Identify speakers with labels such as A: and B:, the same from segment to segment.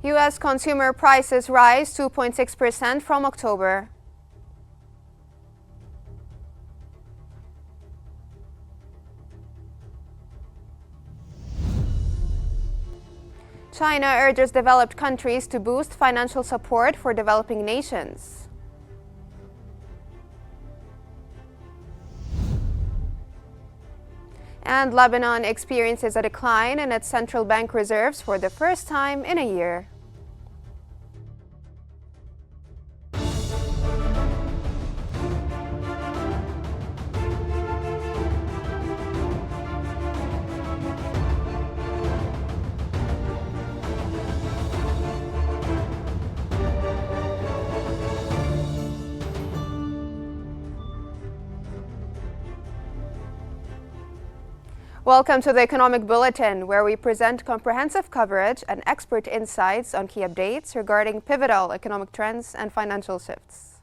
A: U.S. consumer prices rise 2.6% from October. China urges developed countries to boost financial support for developing nations. And Lebanon experiences a decline in its central bank reserves for the first time in a year. Welcome to the Economic Bulletin, where we present comprehensive coverage and expert insights on key updates regarding pivotal economic trends and financial shifts.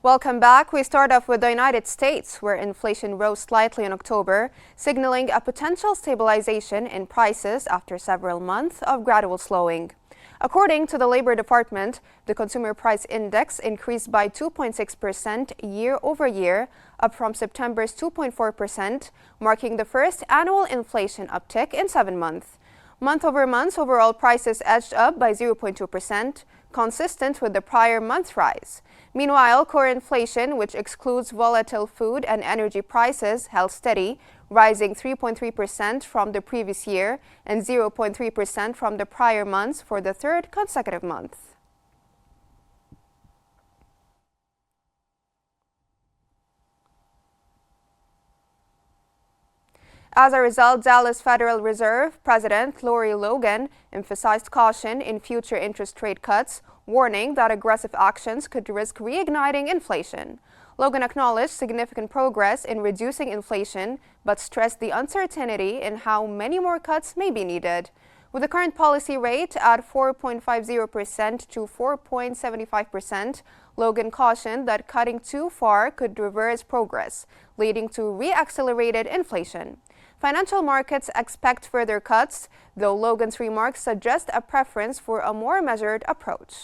A: Welcome back. We start off with the United States, where inflation rose slightly in October, signaling a potential stabilization in prices after several months of gradual slowing. According to the Labor Department, the Consumer Price Index increased by 2.6% year over year, up from September's 2.4%, marking the first annual inflation uptick in 7 months. Month over month, overall prices edged up by 0.2%, consistent with the prior month's rise. Meanwhile, core inflation, which excludes volatile food and energy prices, held steady, rising 3.3% from the previous year and 0.3% from the prior months for the third consecutive month. As a result, Dallas Federal Reserve President Lori Logan emphasized caution in future interest rate cuts, warning that aggressive actions could risk reigniting inflation. Logan acknowledged significant progress in reducing inflation, but stressed the uncertainty in how many more cuts may be needed. With the current policy rate at 4.50% to 4.75%, Logan cautioned that cutting too far could reverse progress, leading to re-accelerated inflation. Financial markets expect further cuts, though Logan's remarks suggest a preference for a more measured approach.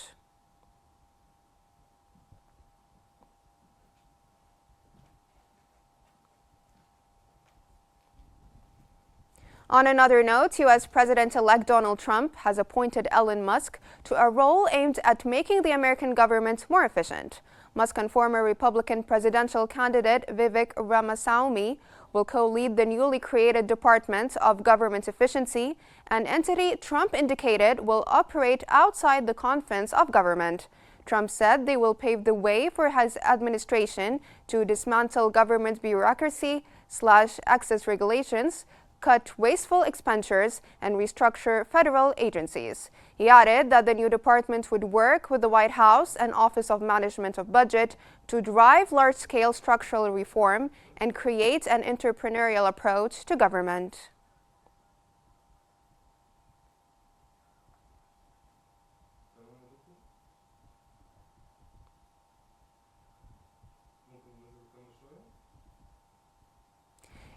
A: On another note, U.S. President-elect Donald Trump has appointed Elon Musk to a role aimed at making the American government more efficient. Musk and former Republican presidential candidate Vivek Ramaswamy will co-lead the newly created Department of Government Efficiency, an entity Trump indicated will operate outside the confines of government. Trump said they will pave the way for his administration to dismantle government bureaucracy, slash excess regulations, cut wasteful expenditures, and restructure federal agencies. He added that the new department would work with the White House and Office of Management of Budget to drive large-scale structural reform and create an entrepreneurial approach to government.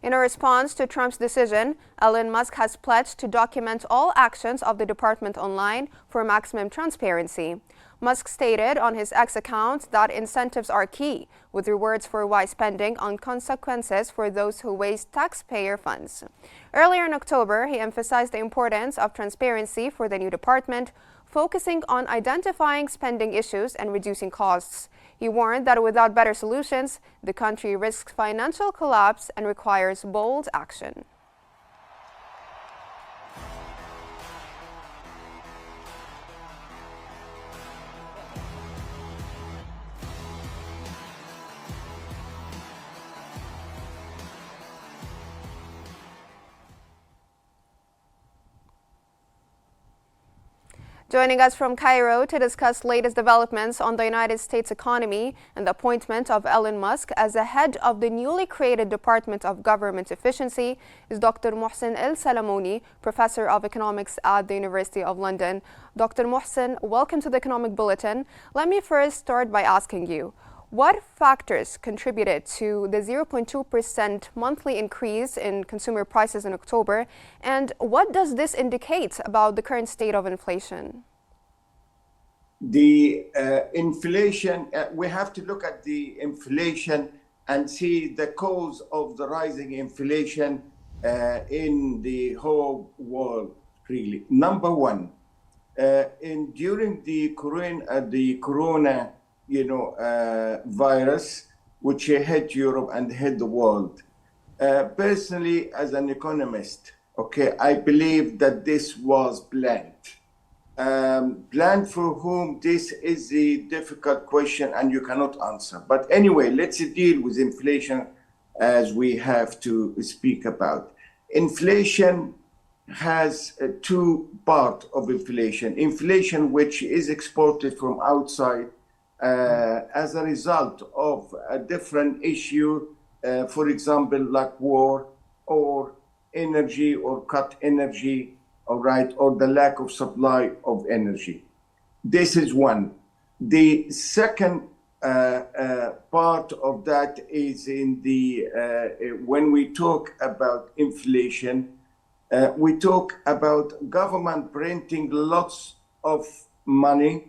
A: In a response to Trump's decision, Elon Musk has pledged to document all actions of the department online for maximum transparency. Musk stated on his X account that incentives are key, with rewards for wise spending on consequences for those who waste taxpayer funds. Earlier in October, he emphasized the importance of transparency for the new department, focusing on identifying spending issues and reducing costs. He warned that without better solutions, the country risks financial collapse and requires bold action. Joining us from Cairo to discuss latest developments on the United States economy and the appointment of Elon Musk as the head of the newly created Department of Government Efficiency is Dr. Mohsen El-Salamoni, Professor of Economics at the University of London. Dr. Mohsen, welcome to the Economic Bulletin. Let me first start by asking you, what factors contributed to the 0.2% monthly increase in consumer prices in October, and what does this indicate about the current state of inflation?
B: The inflation, we have to look at the inflation and see the cause of the rising inflation in the whole world, really. Number one, during the corona virus, which hit Europe and hit the world. Personally, as an economist, I believe that this was planned. Planned for whom? This is a difficult question and you cannot answer. But anyway, let's deal with inflation as we have to speak about. Inflation has two parts of inflation. Inflation which is exported from outside as a result of a different issue, for example, like war or energy or cut energy, or the lack of supply of energy. This is one. The second part of that is in the when we talk about inflation, we talk about government printing lots of money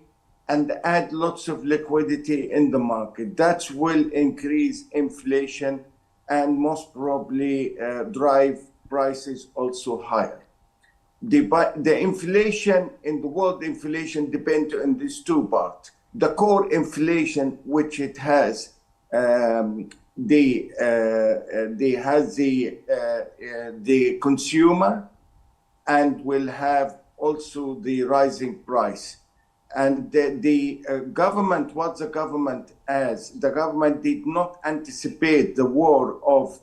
B: and add lots of liquidity in the market. That will increase inflation and most probably drive prices also higher. The inflation in the world, inflation depends on these two parts. The core inflation, which it has, the consumer, and will have also the rising price. And the government, what the government has, the government did not anticipate the war of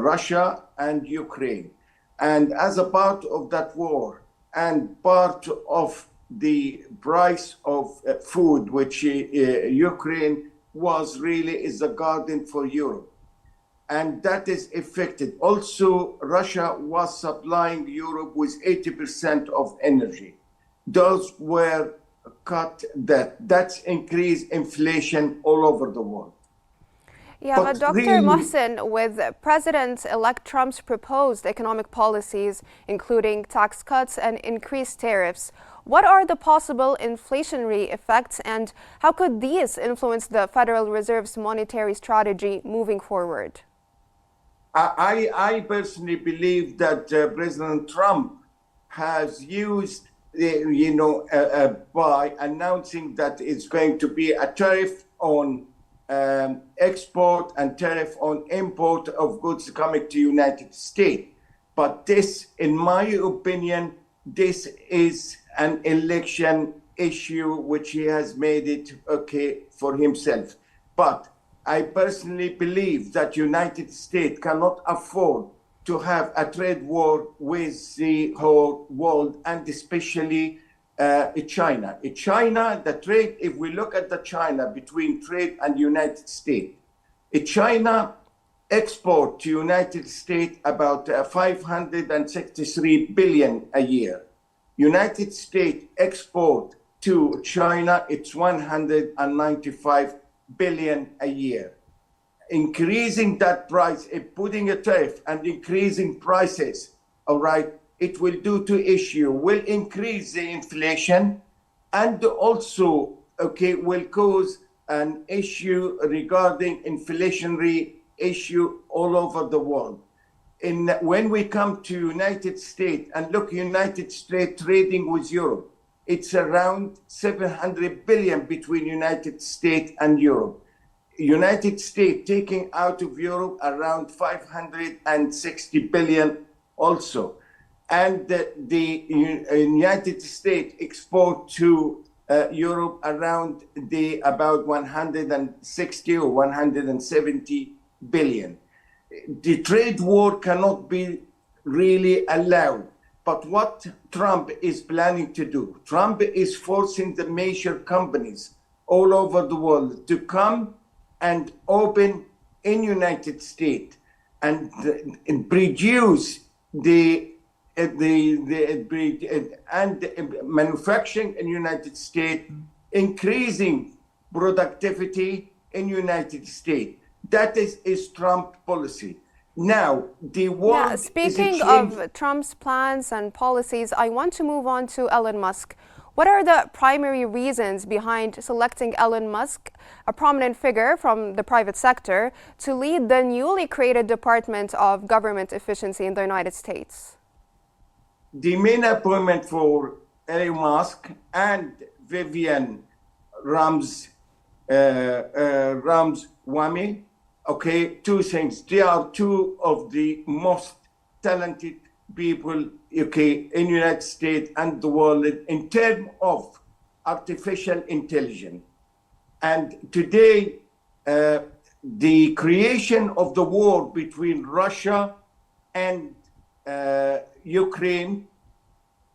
B: Russia and Ukraine. And as a part of that war and part of the price of food, which Ukraine was really is a garden for Europe. And that is affected. Also, Russia was supplying Europe with 80% of energy. Those were cut, that's increased inflation all over the world.
A: Yeah, but Dr. Really, Mohsen, with President-elect Trump's proposed economic policies, including tax cuts and increased tariffs, what are the possible inflationary effects and how could these influence the Federal Reserve's monetary strategy moving forward?
B: I personally believe that President Trump has used by announcing that it's going to be a tariff on export and tariff on import of goods coming to United States. But this, in my opinion, this is an election issue which he has made it for himself. But I personally believe that United States cannot afford to have a trade war with the whole world, and especially China. China, the trade, if we look at the China between trade and United States, China export to United States about 563 billion a year. United States export to China, it's 195 billion a year. Increasing that price, putting a tariff and increasing prices, it will do two issues. Will increase the inflation and also, will cause an issue regarding inflationary issue all over the world. When we come to United States and look, United States trading with Europe, it's around 700 billion between United States and Europe. United States taking out of Europe around 560 billion also. And the United States export to Europe around about 160 or 170 billion. The trade war cannot be really allowed. But what Trump is planning to do, Trump is forcing the major companies all over the world to come and open in United States and produce manufacturing in United States, increasing productivity in United States. That is Trump policy. Now, the world
A: speaking of Trump's plans and policies, I want to move on to Elon Musk. What are the primary reasons behind selecting Elon Musk, a prominent figure from the private sector, to lead the newly created Department of Government Efficiency in the United States?
B: The main appointment for Elon Musk and Vivian Ramaswamy, okay, two things. They are two of the most talented people, okay, in United States and the world in terms of artificial intelligence. And today, the creation of the war between Russia and Ukraine,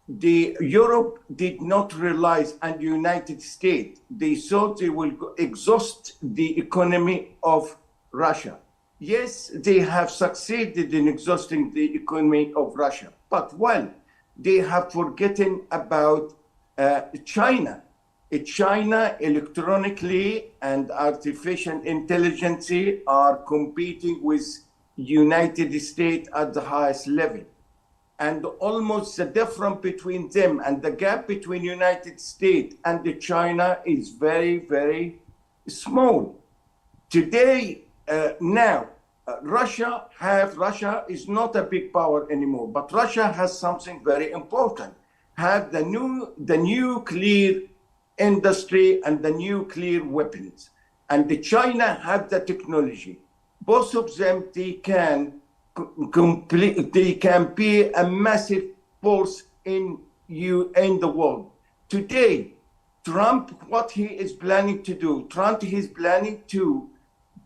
B: Europe did not realize, and the United States, they thought they will exhaust the economy of Russia. Yes, they have succeeded in exhausting the economy of Russia, but they have forgotten about China. China electronically and artificial intelligence are competing with United States at the highest level. And almost the difference between them and the gap between United States and China is very, very small. Today, Russia is not a big power anymore, but Russia has something very important. Have the nuclear industry and the nuclear weapons, and China have the technology. Both of them, they can be a massive force in the world. Today, Trump, what he is planning to do, Trump is planning to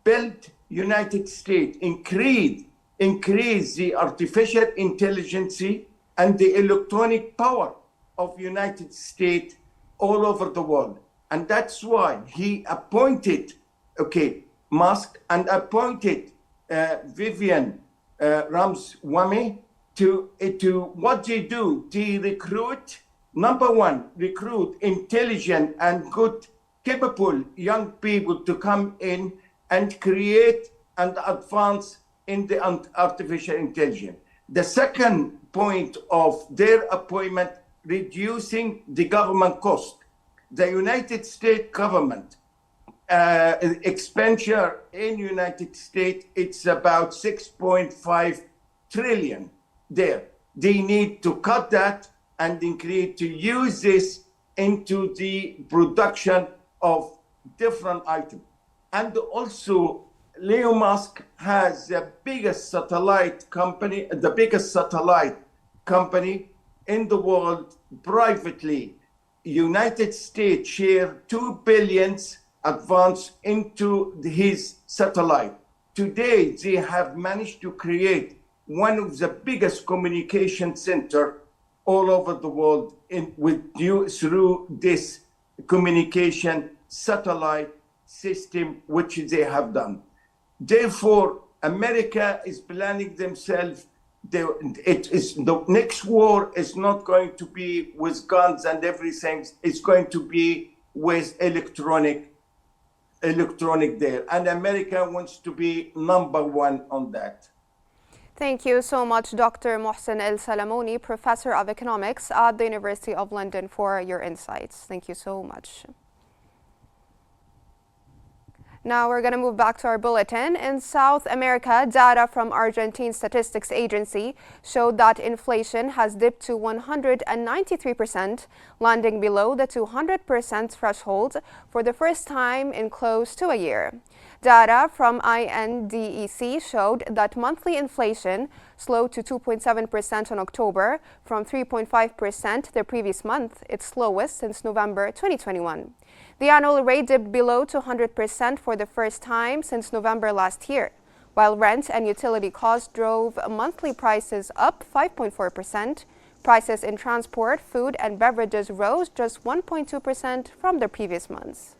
B: build United States, increase the artificial intelligence and the electronic power of United States all over the world. And that's why he appointed, Musk and appointed Vivian Ramaswamy to what they do. They recruit intelligent and good, capable young people to come in and create and advance in the artificial intelligence. The second point of their appointment, reducing the government cost. The United States government expenditure in United States, it's about 6.5 trillion there. They need to cut that and increase to use this into the production of different items. And also, Elon Musk has the biggest satellite company in the world privately. United States share $2 billion advance into his satellite. Today, they have managed to create one of the biggest communication center all over the world through this communication satellite system, which they have done. Therefore, America is planning themselves. The next war is not going to be with guns and everything. It's going to be with electronic there. And America wants to be number one on that.
A: Thank you so much, Dr. Mohsen El-Salamoni, Professor of Economics at the University of London, for your insights. Thank you so much. Now we're going to move back to our bulletin. In South America, data from Argentine Statistics Agency showed that inflation has dipped to 193%, landing below the 200% threshold for the first time in close to a year. Data from INDEC showed that monthly inflation slowed to 2.7% in October from 3.5% the previous month, its slowest since November 2021. The annual rate dipped below 200% for the first time since November last year, while rent and utility costs drove monthly prices up 5.4%. Prices in transport, food, and beverages rose just 1.2% from the previous months.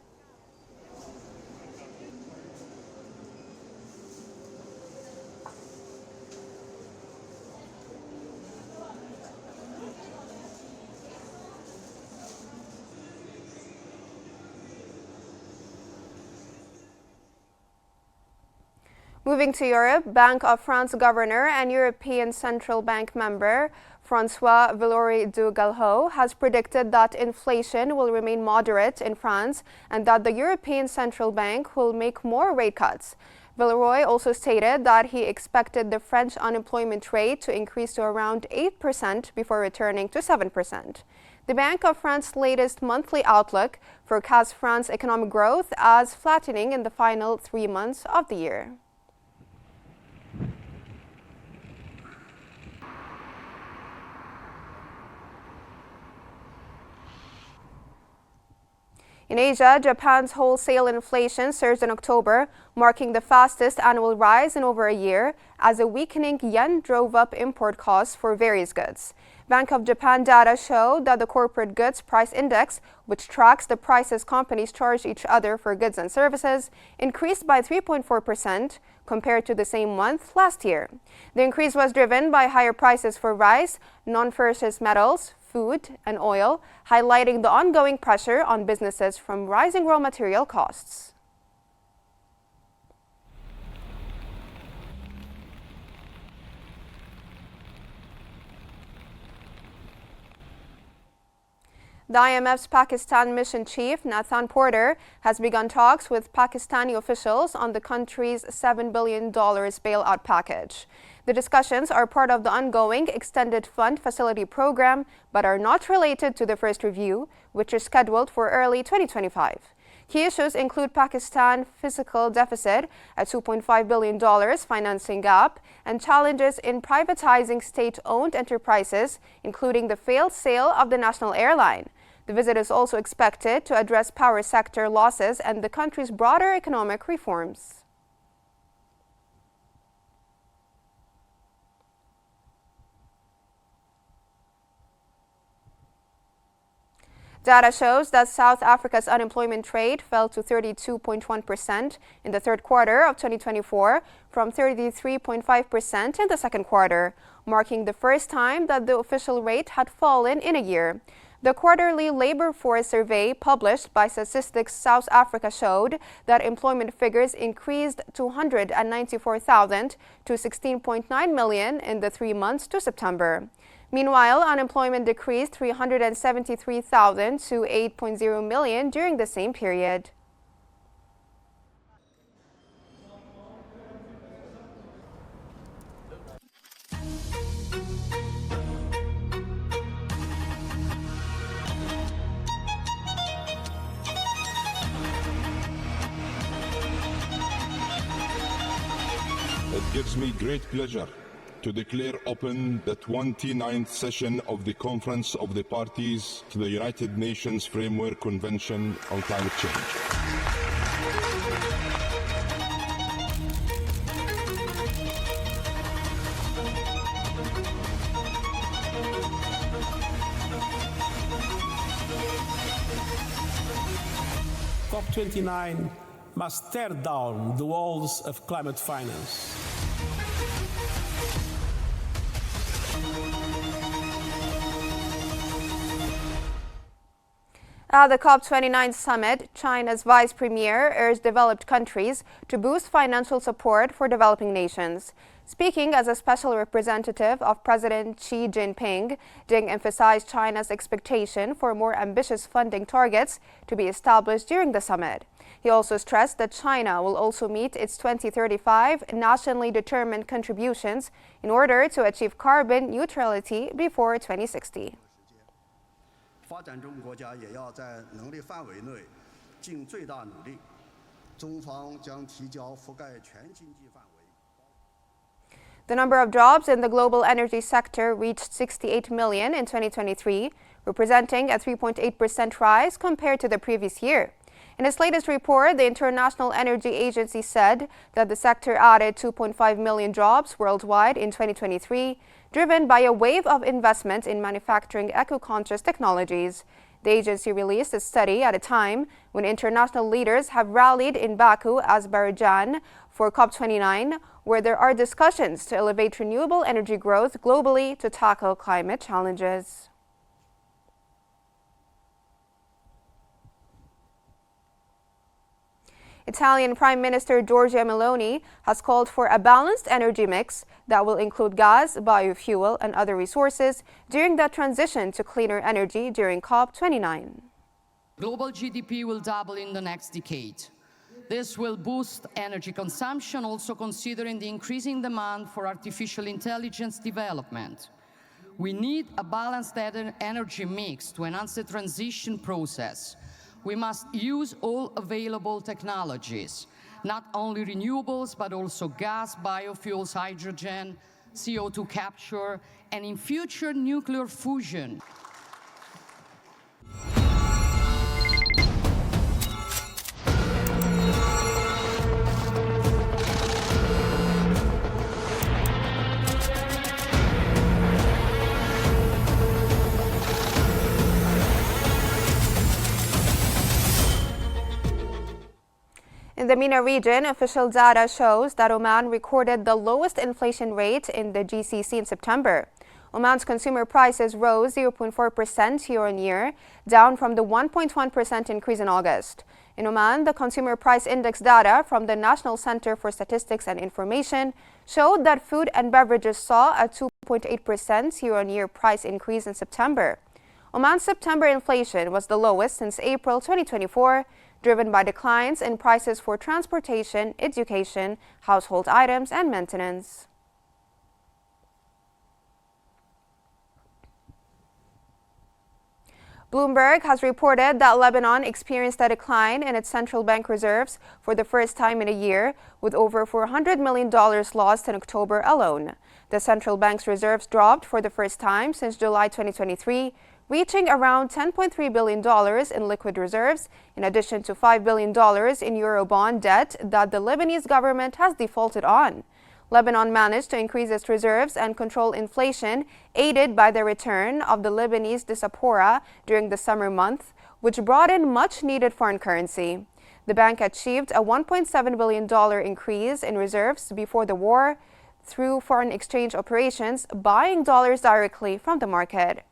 A: Moving to Europe, Bank of France governor and European Central Bank member François Villeroy de Galhau has predicted that inflation will remain moderate in France and that the European Central Bank will make more rate cuts. Villeroy also stated that he expected the French unemployment rate to increase to around 8% before returning to 7%. The Bank of France's latest monthly outlook forecasts France's economic growth as flattening in the final 3 months of the year. In Asia, Japan's wholesale inflation surged in October, marking the fastest annual rise in over a year, as a weakening yen drove up import costs for various goods. Bank of Japan data showed that the corporate goods price index, which tracks the prices companies charge each other for goods and services, increased by 3.4% compared to the same month last year. The increase was driven by higher prices for rice, non-ferrous metals, food, and oil, highlighting the ongoing pressure on businesses from rising raw material costs. The IMF's Pakistan mission chief, Nathan Porter, has begun talks with Pakistani officials on the country's $7 billion bailout package. The discussions are part of the ongoing Extended Fund Facility program, but are not related to the first review, which is scheduled for early 2025. Key issues include Pakistan's fiscal deficit at $2.5 billion financing gap and challenges in privatizing state-owned enterprises, including the failed sale of the national airline. The visit is also expected to address power sector losses and the country's broader economic reforms. Data shows that South Africa's unemployment rate fell to 32.1% in the third quarter of 2024 from 33.5% in the second quarter, marking the first time that the official rate had fallen in a year. The quarterly labor force survey published by Statistics South Africa showed that employment figures increased 294,000 to 16.9 million in the 3 months to September. Meanwhile, unemployment decreased 373,000 to 8.0 million during the same period.
C: It gives me great pleasure to declare open the 29th session of the Conference of the Parties to the United Nations Framework Convention on Climate Change.
D: COP29 must tear down the walls of climate finance.
A: At the COP29 summit, China's vice premier urged developed countries to boost financial support for developing nations. Speaking as a special representative of President Xi Jinping, Deng emphasized China's expectation for more ambitious funding targets to be established during the summit. He also stressed that China will also meet its 2035 nationally determined contributions in order to achieve carbon neutrality before 2060.
E: 发展中国家也要在能力范围内尽最大努力。中方将提交覆盖全经济范围。
A: The number of jobs in the global energy sector reached 68 million in 2023, representing a 3.8% rise compared to the previous year. In its latest report, the International Energy Agency said that the sector added 2.5 million jobs worldwide in 2023, driven by a wave of investment in manufacturing eco-conscious technologies. The agency released a study at a time when international leaders have rallied in Baku, Azerbaijan, for COP29, where there are discussions to elevate renewable energy growth globally to tackle climate challenges. Italian Prime Minister Giorgia Meloni has called for a balanced energy mix that will include gas, biofuel, and other resources during the transition to cleaner energy during COP29.
F: Global GDP will double in the next decade. This will boost energy consumption, also considering the increasing demand for artificial intelligence development. We need a balanced energy mix to enhance the transition process. We must use all available technologies, not only renewables, but also gas, biofuels, hydrogen, CO2 capture, and in future, nuclear fusion.
A: In the MENA region, official data shows that Oman recorded the lowest inflation rate in the GCC in September. Oman's consumer prices rose 0.4% year-on-year, down from the 1.1% increase in August. In Oman, the consumer price index data from the National Center for Statistics and Information showed that food and beverages saw a 2.8% year-on-year price increase in September. Oman's September inflation was the lowest since April 2024, driven by declines in prices for transportation, education, household items, and maintenance. Bloomberg has reported that Lebanon experienced a decline in its central bank reserves for the first time in a year, with over $400 million lost in October alone. The central bank's reserves dropped for the first time since July 2023, reaching around $10.3 billion in liquid reserves, in addition to $5 billion in Eurobond debt that the Lebanese government has defaulted on. Lebanon managed to increase its reserves and control inflation, aided by the return of the Lebanese diaspora during the summer month, which brought in much-needed foreign currency. The bank achieved a $1.7 billion increase in reserves before the war through foreign exchange operations, buying dollars directly from the market.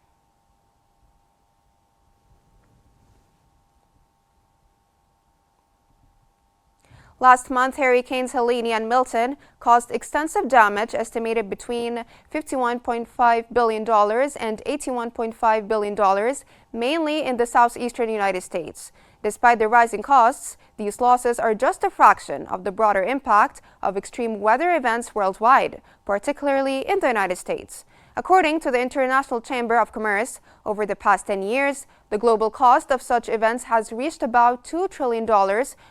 A: Last month, hurricanes Helene and Milton caused extensive damage estimated between $51.5 billion and $81.5 billion, mainly in the southeastern United States. Despite the rising costs, these losses are just a fraction of the broader impact of extreme weather events worldwide, particularly in the United States. According to the International Chamber of Commerce, over the past 10 years, the global cost of such events has reached about $2 trillion,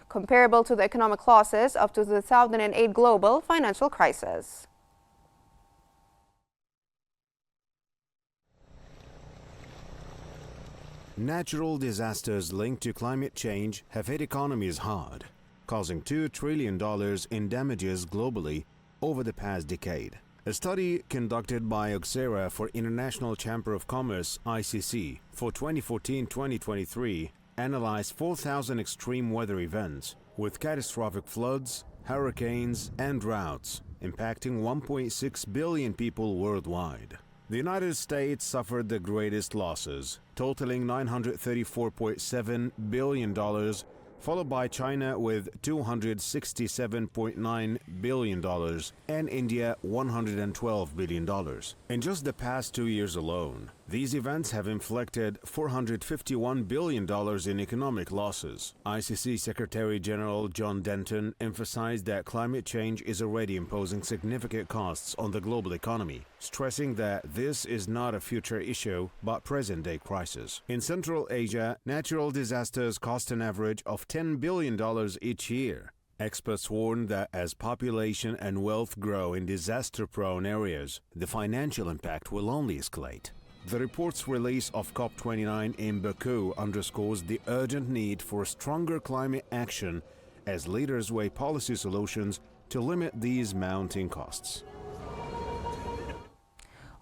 A: comparable to the economic losses of the 2008 global financial crisis.
G: Natural disasters linked to climate change have hit economies hard, causing $2 trillion in damages globally over the past decade. A study conducted by Auxerre for International Chamber of Commerce (ICC) for 2014-2023 analyzed 4,000 extreme weather events with catastrophic floods, hurricanes, and droughts impacting 1.6 billion people worldwide. The United States suffered the greatest losses, totaling $934.7 billion, followed by China with $267.9 billion and India $112 billion. In just the past 2 years alone, these events have inflicted $451 billion in economic losses. ICC Secretary General John Denton emphasized that climate change is already imposing significant costs on the global economy, stressing that this is not a future issue but present-day crisis. In Central Asia, natural disasters cost an average of $10 billion each year. Experts warn that as population and wealth grow in disaster-prone areas, the financial impact will only escalate. The report's release of COP29 in Baku underscores the urgent need for stronger climate action as leaders weigh policy solutions to limit these mounting costs.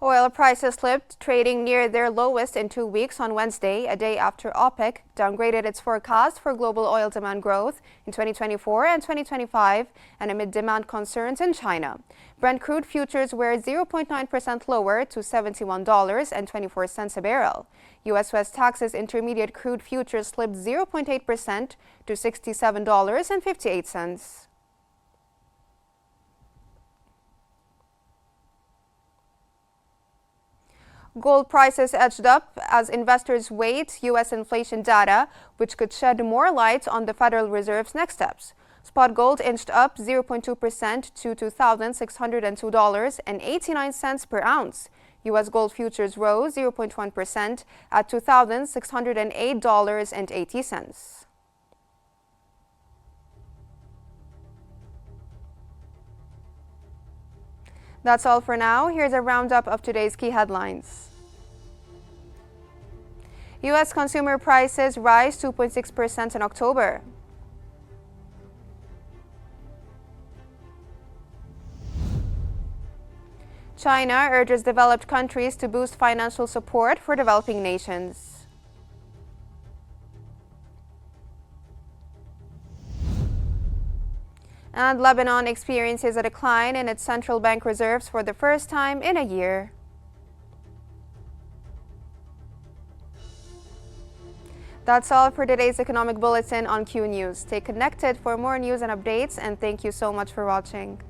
A: Oil prices slipped, trading near their lowest in 2 weeks on Wednesday, a day after OPEC downgraded its forecast for global oil demand growth in 2024 and 2025, and amid demand concerns in China. Brent crude futures were 0.9% lower to $71.24 a barrel. U.S. West Texas Intermediate crude futures slipped 0.8% to $67.58. Gold prices edged up as investors wait U.S. inflation data, which could shed more light on the Federal Reserve's next steps. Spot gold inched up 0.2% to $2,602.89 per ounce. U.S. gold futures rose 0.1% at $2,608.80. That's all for now. Here's a roundup of today's key headlines. U.S. consumer prices rise 2.6% in October. China urges developed countries to boost financial support for developing nations. And Lebanon experiences a decline in its central bank reserves for the first time in a year. That's all for today's Economic Bulletin on Q News. Stay connected for more news and updates, and thank you so much for watching.